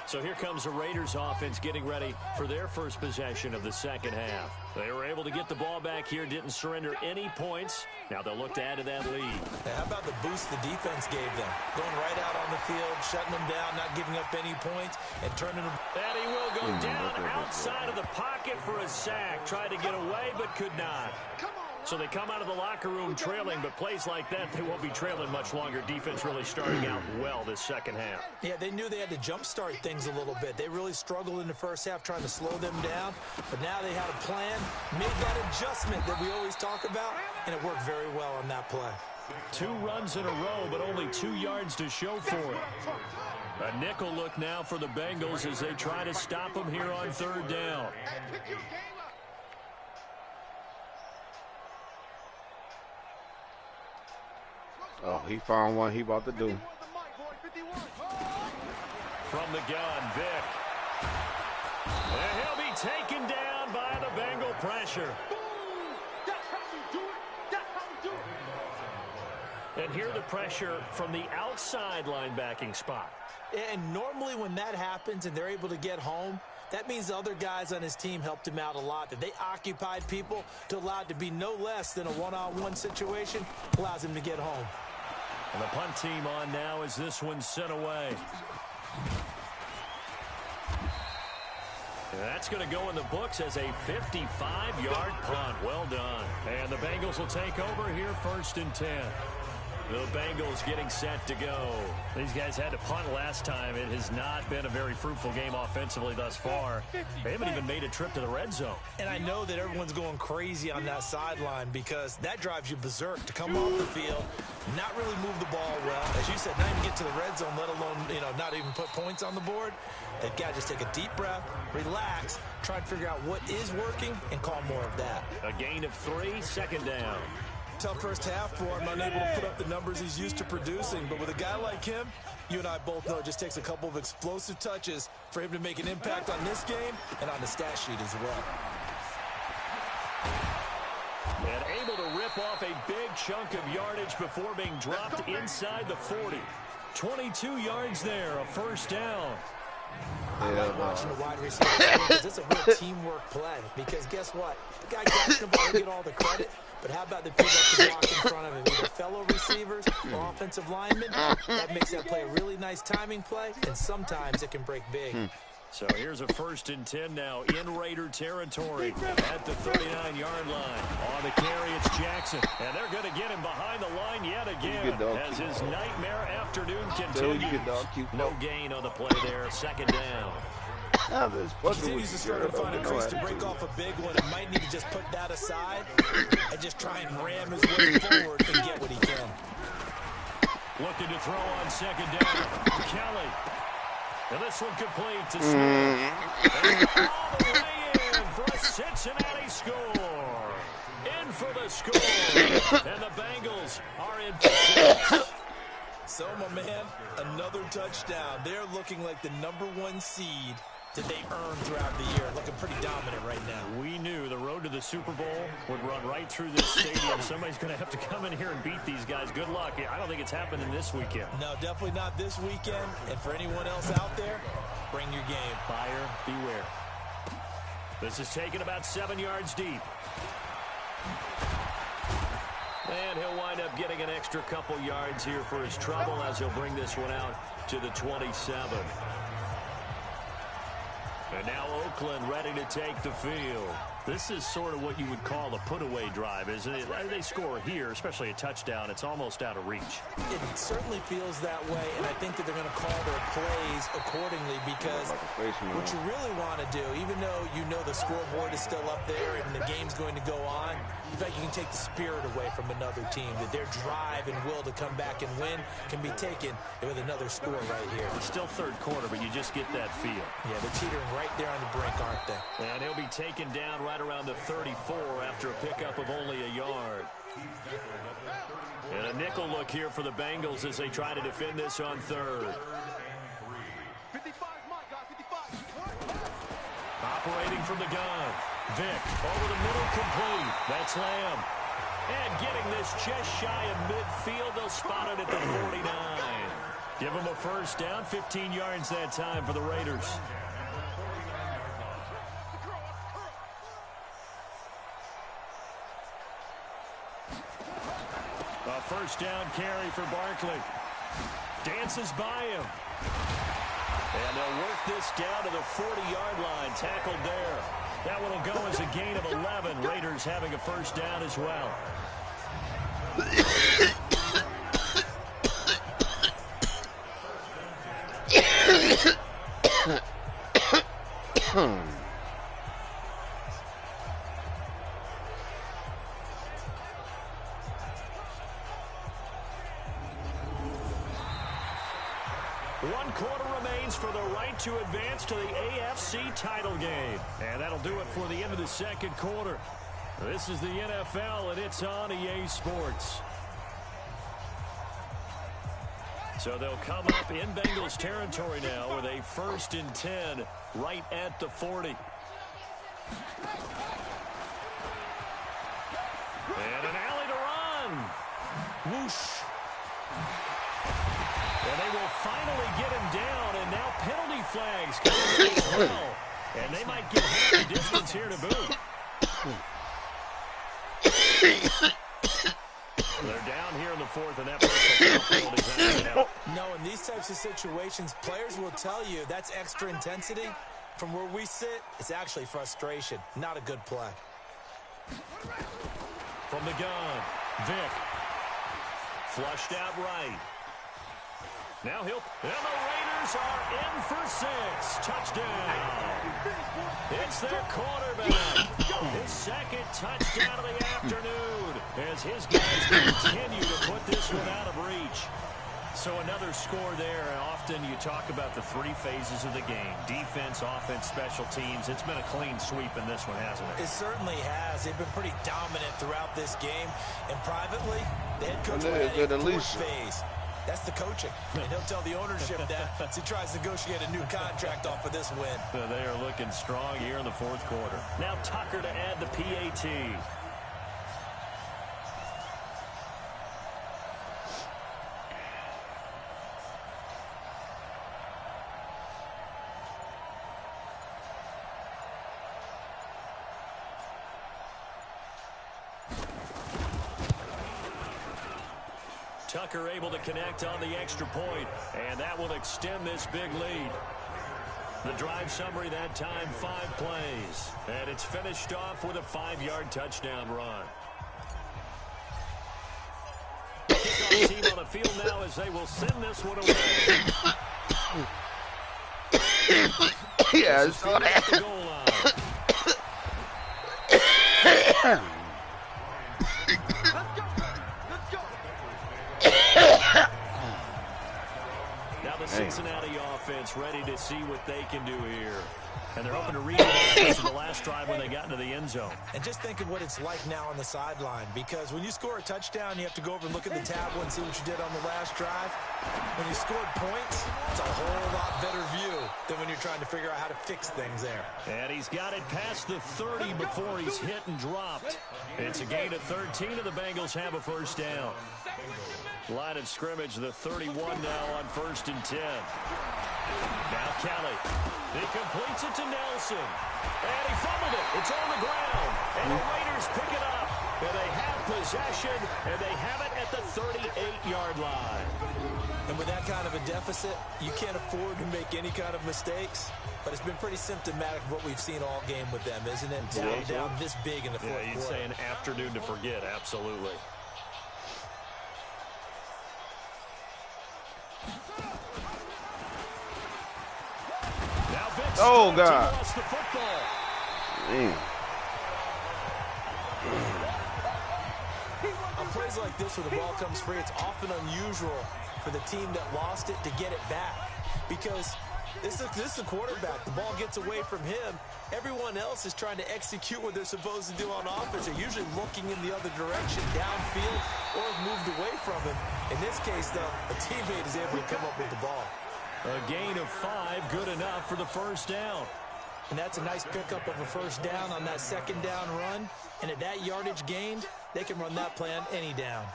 [SPEAKER 2] So here comes the Raiders offense getting ready for their first possession of the second half. They were able to get the ball back here, didn't surrender any points. Now they'll look to add to that lead.
[SPEAKER 4] Now, how about the boost the defense gave them? Going right out on the field, shutting them down, not giving up any points, and turning them.
[SPEAKER 2] And he will go down outside of the pocket for a sack. Tried to get away, but could not. So they come out of the locker room trailing, but plays like that, they won't be trailing much longer. Defense really starting out well this second half.
[SPEAKER 4] Yeah, they knew they had to jumpstart things a little bit. They really struggled in the first half trying to slow them down, but now they had a plan, made that adjustment that we always talk about, and it worked very well on that play.
[SPEAKER 2] 2 runs in a row, but only 2 yards to show for it. A nickel look now for the Bengals as they try to stop them here on 3rd down.
[SPEAKER 3] Oh, he found one he about to do.
[SPEAKER 2] From the gun, Vick. And he'll be taken down by the Bengal pressure. And here the pressure from the outside linebacking spot.
[SPEAKER 4] And normally when that happens and they're able to get home, that means the other guys on his team helped him out a lot. That they occupied people to allow it to be no less than a one-on-one situation allows him to get home.
[SPEAKER 2] And the punt team on now as this one's sent away. And that's going to go in the books as a 55-yard punt. Well done. And the Bengals will take over here 1st and 10. The Bengals getting set to go. These guys had to punt last time. It has not been a very fruitful game offensively thus far. They haven't even made a trip to the red zone.
[SPEAKER 4] And I know that everyone's going crazy on that sideline because that drives you berserk to come off the field, not really move the ball well. As you said, not even get to the red zone, let alone, not even put points on the board. They've got to just take a deep breath, relax, try and figure out what is working, and call more of that.
[SPEAKER 2] A gain of 3, 2nd down.
[SPEAKER 4] Tough first half for him, unable to put up the numbers he's used to producing. But with a guy like him, you and I both know it just takes a couple of explosive touches for him to make an impact on this game and on the stat sheet as well.
[SPEAKER 2] And able to rip off a big chunk of yardage before being dropped inside the 40. 22 yards there, a 1st down.
[SPEAKER 4] I like watching the wide receivers because it's a real teamwork play. Because guess what? The guy catching the ball, he get all the credit. But how about the people that can block in front of him? Either fellow receivers or offensive linemen. That makes that play a really nice timing play, and sometimes it can break big.
[SPEAKER 2] So here's a 1st and 10 now in Raider territory at the 39-yard line. On the carry, it's Jackson. And they're going to get him behind the line yet again as his nightmare afternoon continues. No gain on the play there. 2nd down.
[SPEAKER 4] Continues to struggle to find a crease to break off a big one. And might need to just put that aside and just try and ram his way forward and get what he can.
[SPEAKER 2] Looking to throw on 2nd down. Kelly. And this one complete to Smith. And all the way in for a Cincinnati score. In for the score. And the Bengals are in pursuit.
[SPEAKER 4] So, my man, another touchdown. They're looking like the #1 seed that they earned throughout the year. Looking pretty dominant right now.
[SPEAKER 2] We knew the road to the Super Bowl would run right through this stadium. Somebody's going to have to come in here and beat these guys. Good luck. I don't think it's happening this weekend.
[SPEAKER 4] No, definitely not this weekend. And for anyone else out there, bring your game.
[SPEAKER 2] Buyer beware. This is taken about 7 yards deep. And he'll wind up getting an extra couple yards here for his trouble as he'll bring this one out to the 27. And now Oakland ready to take the field. This is sort of what you would call a put-away drive, isn't it? They score here, especially a touchdown. It's almost out of reach.
[SPEAKER 4] It certainly feels that way, and I think that they're going to call their plays accordingly because what you really want to do, even though you know the scoreboard is still up there and the game's going to go on, in fact, you can take the spirit away from another team, that their drive and will to come back and win can be taken with another score right here.
[SPEAKER 2] It's still 3rd quarter, but you just get that feel.
[SPEAKER 4] Yeah, they're teetering right there on the brink, aren't they?
[SPEAKER 2] And he'll be taken down right around the 34 after a pickup of only a yard. And a nickel look here for the Bengals as they try to defend this on 3rd. Operating from the gun. Vick over the middle, complete. That's Lamb. And getting this just shy of midfield. They'll spot it at the 49. Give them a 1st down, 15 yards that time for the Raiders. A 1st down carry for Barkley. Dances by him. And they'll work this down to the 40-yard line. Tackled there. That one will go as a gain of 11. Raiders having a 1st down as well. 1 quarter remains for the right to advance to the AFC title game. And that'll do it for the end of the second quarter. This is the NFL, and it's on EA Sports. So they'll come up in Bengals territory now with a 1st and 10 right at the 40. And an alley to run. Whoosh. And they will finally get him down, and now penalty flags coming as well. And they might get half the distance here to boot. They're down here in the 4th, and that personal foul penalty is out.
[SPEAKER 4] No, in these types of situations, players will tell you that's extra intensity. From where we sit, it's actually frustration. Not a good play.
[SPEAKER 2] From the gun, Vic. Flushed out right. Now and the Raiders are in for 6. Touchdown. It's their quarterback. His 2nd touchdown of the afternoon as his guys continue to put this one out of reach. So another score there. Often you talk about the 3 phases of the game. Defense, offense, special teams. It's been a clean sweep in this one, hasn't it?
[SPEAKER 4] It certainly has. They've been pretty dominant throughout this game. And privately, the head coach had a 4th phase. That's the coaching. And he'll tell the ownership that as he tries to negotiate a new contract off of this win.
[SPEAKER 2] They are looking strong here in the 4th quarter. Now Tucker to add the PAT. Tucker able to connect on the extra point, and that will extend this big lead. The drive summary that time, 5 plays, and it's finished off with a 5-yard touchdown run. Kickoff team on the field now as they will send this one away.
[SPEAKER 3] Yeah, I saw that.
[SPEAKER 2] The goal line. Now the Cincinnati offense ready to see what they can do here. And they're hoping to read it the last drive when they got into the end zone.
[SPEAKER 4] And just think of what it's like now on the sideline, because when you score a touchdown, you have to go over and look at the tablet and see what you did on the last drive. When you scored points, it's a whole lot better view than when you're trying to figure out how to fix things there.
[SPEAKER 2] And he's got it past the 30 before he's hit and dropped. It's a gain of 13, and the Bengals have a 1st down. Line of scrimmage, the 31 now on 1st and 10. Now Kelly. He completes it to Nelson. And he fumbled it. It's on the ground. And the Raiders pick it up. And they have possession. And they have it at the 38-yard line.
[SPEAKER 4] And with that kind of a deficit, you can't afford to make any kind of mistakes. But it's been pretty symptomatic of what we've seen all game with them, isn't it? Down this big in the 4th quarter.
[SPEAKER 2] You'd say an afternoon to forget. Absolutely.
[SPEAKER 3] Oh, God.
[SPEAKER 4] On plays like this where the ball comes free, it's often unusual for the team that lost it to get it back. Because this is the quarterback. The ball gets away from him. Everyone else is trying to execute what they're supposed to do on offense. They're usually looking in the other direction, downfield, or have moved away from him. In this case, though, a teammate is able to come up with the ball.
[SPEAKER 2] A gain of 5, good enough for the 1st down.
[SPEAKER 4] And that's a nice pickup of a 1st down on that 2nd down run. And at that yardage gained, they can run that play on any down.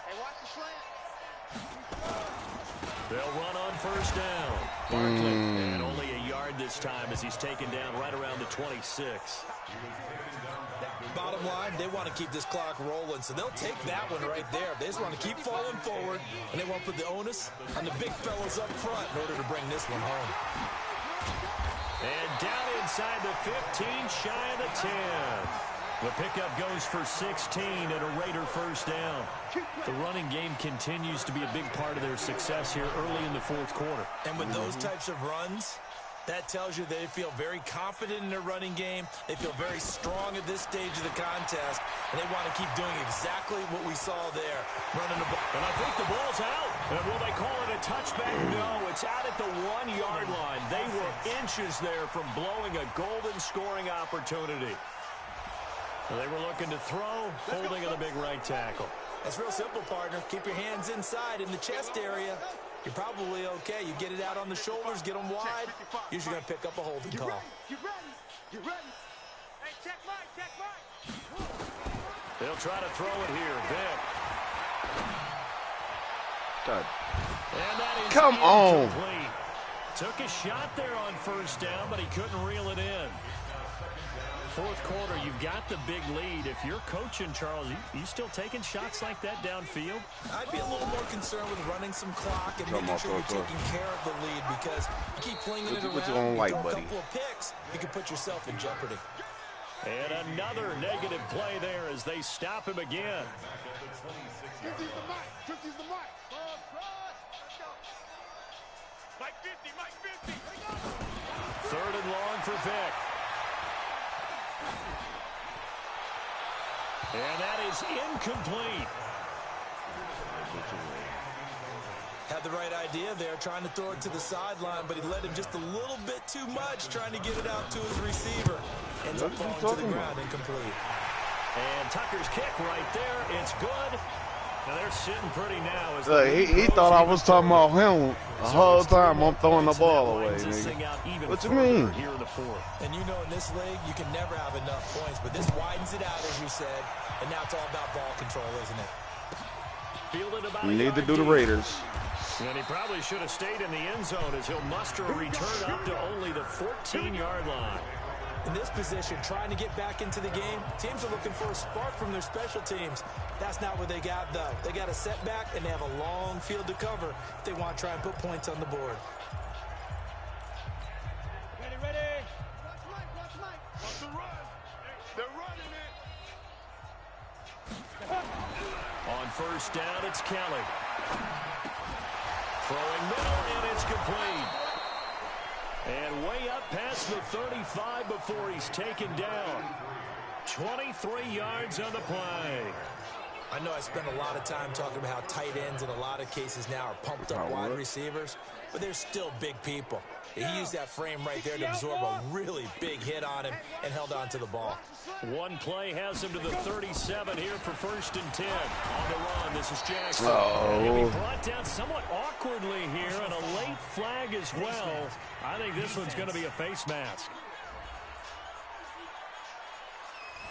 [SPEAKER 2] They'll run on 1st down. Barkley, and only a yard this time as he's taken down right around the 26.
[SPEAKER 4] Bottom line, they want to keep this clock rolling, so they'll take that one right there. They just want to keep falling forward, and they want to put the onus on the big fellas up front in order to bring this one home.
[SPEAKER 2] And down inside the 15, shy of the 10. The pickup goes for 16 and a Raider 1st down. The running game continues to be a big part of their success here early in the 4th quarter.
[SPEAKER 4] And with those types of runs, That tells you they feel very confident in their running game. They feel very strong at this stage of the contest, and they want to keep doing exactly what we saw there, running the ball.
[SPEAKER 2] And I think the ball's out. And will they call it a touchback? No, it's out at the 1-yard line. They were inches there from blowing a golden scoring opportunity. They were looking to throw, holding on the big right tackle.
[SPEAKER 4] That's real simple, partner. Keep your hands inside in the chest area. You're probably okay. You get it out on the shoulders, get them wide. Usually going to pick up a holding call.
[SPEAKER 5] You ready? You ready? Hey, check mine, check mine.
[SPEAKER 2] They'll try to throw it here. Vic.
[SPEAKER 3] God.
[SPEAKER 2] And that is
[SPEAKER 3] Come on.
[SPEAKER 2] incomplete. Took a shot there on first down, but he couldn't reel it in. Fourth quarter, you've got the big lead. If you're coaching, Charles, you still taking shots like that downfield?
[SPEAKER 4] I'd be a little more concerned with running some clock and making sure you're taking care of the lead, because you keep flinging it around, you throw a couple of picks, you can put yourself in jeopardy.
[SPEAKER 2] And another negative play there as they stop him again.
[SPEAKER 5] 50's the mic. 50's the mic. Mike 50, Mike 50.
[SPEAKER 2] Third and long for Vic. And that is incomplete.
[SPEAKER 4] Had the right idea there, trying to throw it to the sideline, but he led him just a little bit too much, trying to get it out to his receiver. Ends up falling to the ground, incomplete.
[SPEAKER 2] And Tucker's kick right there. It's good. Now they're sitting pretty now. As
[SPEAKER 3] Look, he thought I was talking about him the whole time. I'm throwing the ball away, nigga. What you mean?
[SPEAKER 2] Here in the fourth.
[SPEAKER 4] And you know, in this league, you can never have enough points, but this widens it out, as you said, and now it's all about ball control, isn't it?
[SPEAKER 2] Fielded about
[SPEAKER 3] You need to do the Raiders.
[SPEAKER 2] And he probably should have stayed in the end zone as he'll muster a return up to only the 14-yard line.
[SPEAKER 4] In this position, trying to get back into the game, teams are looking for a spark from their special teams. That's not what they got, though. They got a setback, and they have a long field to cover if they want to try and put points on the board.
[SPEAKER 5] Ready, ready. Watch Mike, watch Mike. Watch the run. They're running it.
[SPEAKER 2] On first down, it's Kelly. Throwing middle, and it's complete. And way up past the 35 before he's taken down. 23 yards on the play.
[SPEAKER 4] I know I spent a lot of time talking about how tight ends in a lot of cases now are pumped up wide receivers, but they're still big people. He used that frame right there to absorb a really big hit on him and held on to the ball.
[SPEAKER 2] One play has him to the 37 here for 1st and 10. On the run, this is Jackson. He'll be brought down somewhat awkwardly here, and a late flag as well. I think this one's going to be a face mask.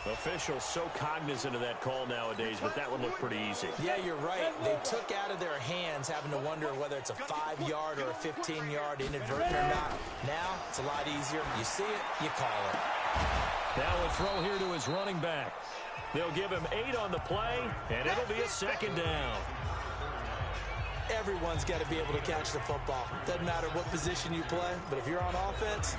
[SPEAKER 2] Officials so cognizant of that call nowadays, but that one looked pretty easy.
[SPEAKER 4] Yeah, you're right. They took out of their hands having to wonder whether it's a 5-yard or a 15-yard inadvertent or not. Now, it's a lot easier. You see it, you call it.
[SPEAKER 2] Now a throw here to his running back. They'll give him 8 on the play, and it'll be a 2nd down.
[SPEAKER 4] Everyone's got to be able to catch the football. Doesn't matter what position you play, but if you're on offense,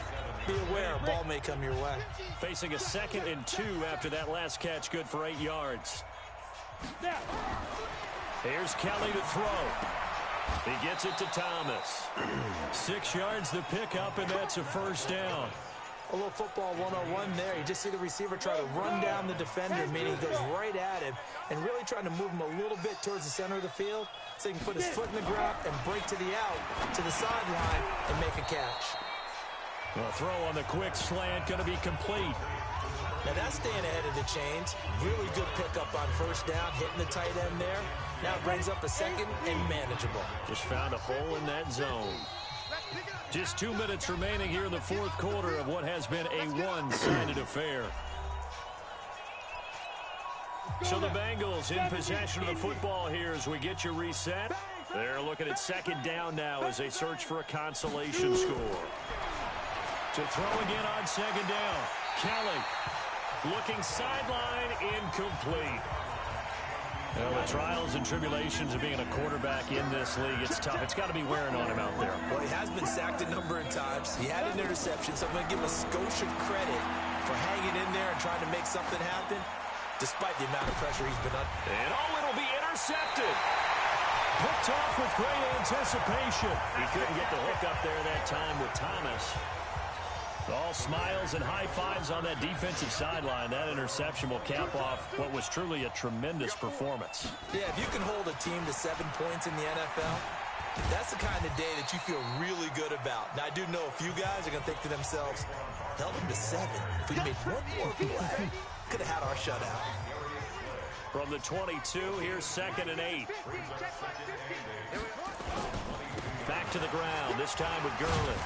[SPEAKER 4] be aware a ball may come your way.
[SPEAKER 2] Facing a 2nd and 2 after that last catch, good for 8 yards. Here's Kelly to throw. He gets it to Thomas. 6 yards to pick up, and that's a 1st down.
[SPEAKER 4] A little football 101 there. You just see the receiver try to run down the defender, meaning he goes right at him, and really trying to move him a little bit towards the center of the field so he can put his foot in the ground and break to the out, to the sideline, and make a catch.
[SPEAKER 2] A throw on the quick slant, going to be complete.
[SPEAKER 4] Now that's staying ahead of the chains. Really good pickup on 1st down, hitting the tight end there. Now it brings up a 2nd and manageable.
[SPEAKER 2] Just found a hole in that zone. Just 2 minutes remaining here in the 4th quarter of what has been a one-sided affair. So the Bengals in possession of the football here as we get you reset. They're looking at 2nd down now as they search for a consolation score. To throw again on 2nd down. Kelly looking sideline, incomplete. Well, the trials and tribulations of being a quarterback in this league, it's tough. It's got to be wearing on him out there.
[SPEAKER 4] Well, he has been sacked a number of times. He had an interception, so I'm going to give him a Scotia credit for hanging in there and trying to make something happen, despite the amount of pressure he's been under.
[SPEAKER 2] And it'll be intercepted. Picked off with great anticipation. He couldn't get the hook up there that time with Thomas. All smiles and high fives on that defensive sideline. That interception will cap off what was truly a tremendous performance.
[SPEAKER 4] Yeah, if you can hold a team to 7 points in the NFL, that's the kind of day that you feel really good about. Now, I do know a few guys are going to think to themselves, held them to 7. If we made one more play, could have had our shutout.
[SPEAKER 2] From the 22, here's 2nd and 8. Back to the ground, this time with Gurley.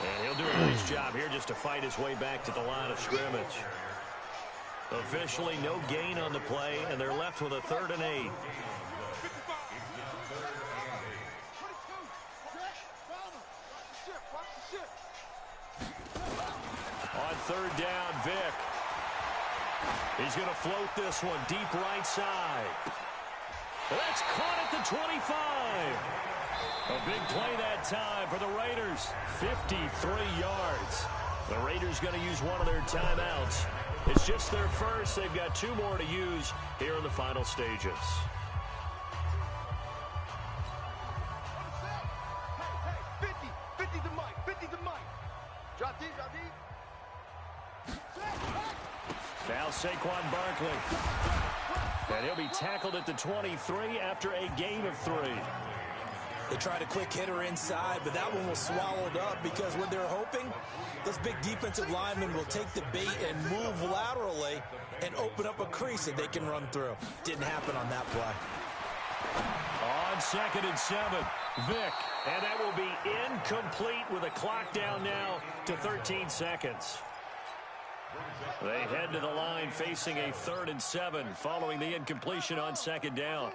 [SPEAKER 2] And he'll do a nice job here just to fight his way back to the line of scrimmage. Officially no gain on the play, and they're left with a 3rd and 8. On 3rd down, Vick. He's going to float this one deep right side. That's caught at the 25. A big play that time for the Raiders. 53 yards. The Raiders going to use one of their timeouts. It's just their first. They've got 2 more to use here in the final stages.
[SPEAKER 5] Hey, 50 to Mike, 50 to Mike. Drop deep, drop deep.
[SPEAKER 2] Now Saquon Barkley. And he'll be tackled at the 23 after a gain of 3.
[SPEAKER 4] They tried a quick hitter inside, but that one was swallowed up because what they're hoping, those big defensive linemen will take the bait and move laterally and open up a crease that they can run through. Didn't happen on that play.
[SPEAKER 2] On 2nd and 7, Vick. And that will be incomplete with a clock down now to 13 seconds. They head to the line facing a 3rd and 7 following the incompletion on 2nd down.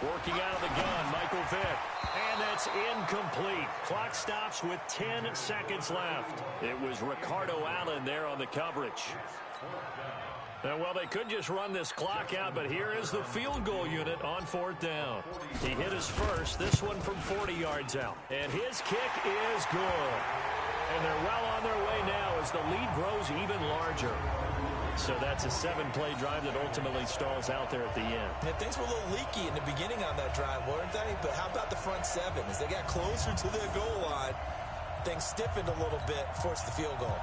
[SPEAKER 2] Working out of the gun, Michael Vick. And that's incomplete. Clock stops with 10 seconds left. It was Ricardo Allen there on the coverage. And, well, they could just run this clock out, but here is the field goal unit on 4th down. He hit his first, this one from 40 yards out. And his kick is good. And they're well on their way now as the lead grows even larger. So that's a 7-play drive that ultimately stalls out there at the end.
[SPEAKER 4] Yeah, things were a little leaky in the beginning on that drive, weren't they? But how about the front 7? As they got closer to their goal line, things stiffened a little bit, forced the field goal.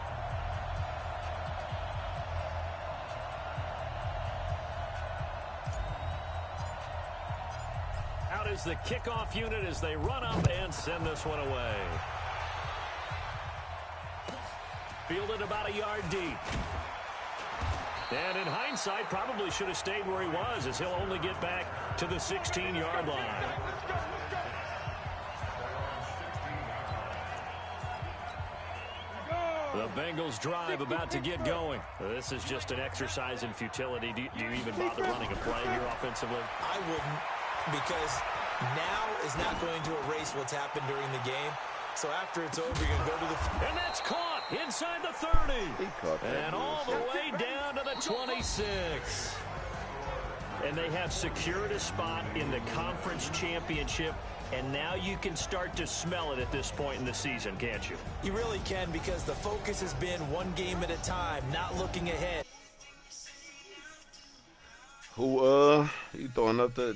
[SPEAKER 2] Out is the kickoff unit as they run up and send this one away. Fielded about a yard deep. And in hindsight, probably should have stayed where he was, as he'll only get back to the 16-yard line. The Bengals drive about to get going. This is just an exercise in futility. Do you even bother running a play here offensively?
[SPEAKER 4] I wouldn't, because now is not going to erase what's happened during the game. So after it's over, you're going to go to the...
[SPEAKER 2] And that's caught inside the 30. And all the way down to the 26. And they have secured a spot in the conference championship. And now you can start to smell it at this point in the season, can't you?
[SPEAKER 4] You really can, because the focus has been one game at a time, not looking ahead.
[SPEAKER 3] Who, he throwing up the